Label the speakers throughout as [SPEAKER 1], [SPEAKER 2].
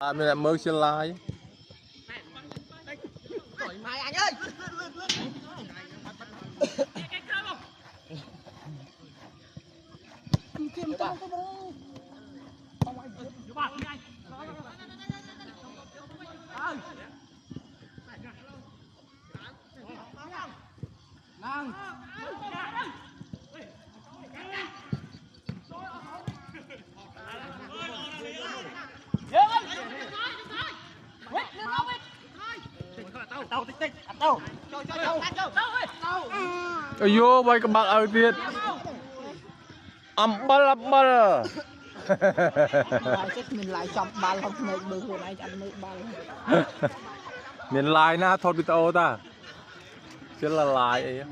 [SPEAKER 1] mình lại mơ trên lai
[SPEAKER 2] mày anh ơi
[SPEAKER 1] ôi vô bay các bạn ở tiệt âm bal
[SPEAKER 2] mình lại chọc ba không nơi bự hồi nay anh mới ba
[SPEAKER 1] miền lai na thôi bị tao ta chứ là lai ấy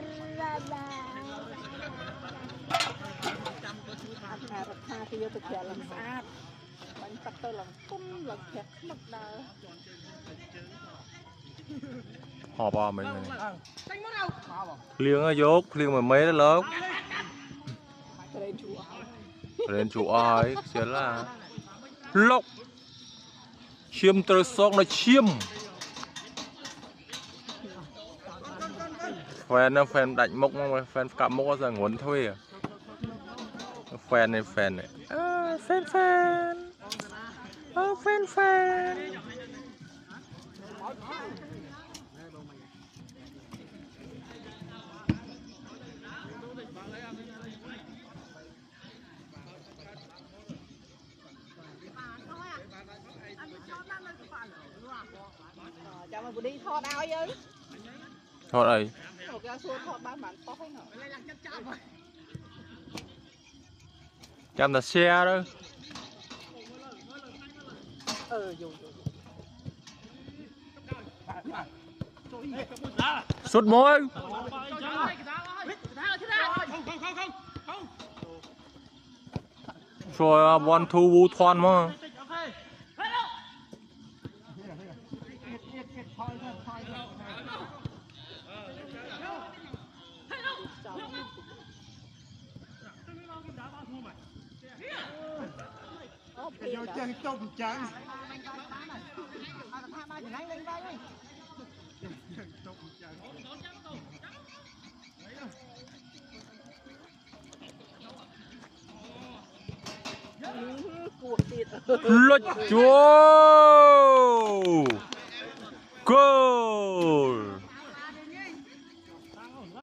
[SPEAKER 2] tha thì vô thực hiện làm sao bánh tắc tôi làm cung làm thiệt mất đời
[SPEAKER 1] họp à mình liêng ở dốt liêng mà mấy đó lớn lên chủ ai chứ là lộc chiêm tơ sóc nó chiêm fan đánh mốc mà fan cắm mốc ra nguồn thôi à fan này fan
[SPEAKER 2] cho mà đi thọ đau chứ
[SPEAKER 1] thôi đây chăm là xe đó sút môi rồi one two vũ thoan mà
[SPEAKER 3] vô chân tung chân
[SPEAKER 1] lật chúa go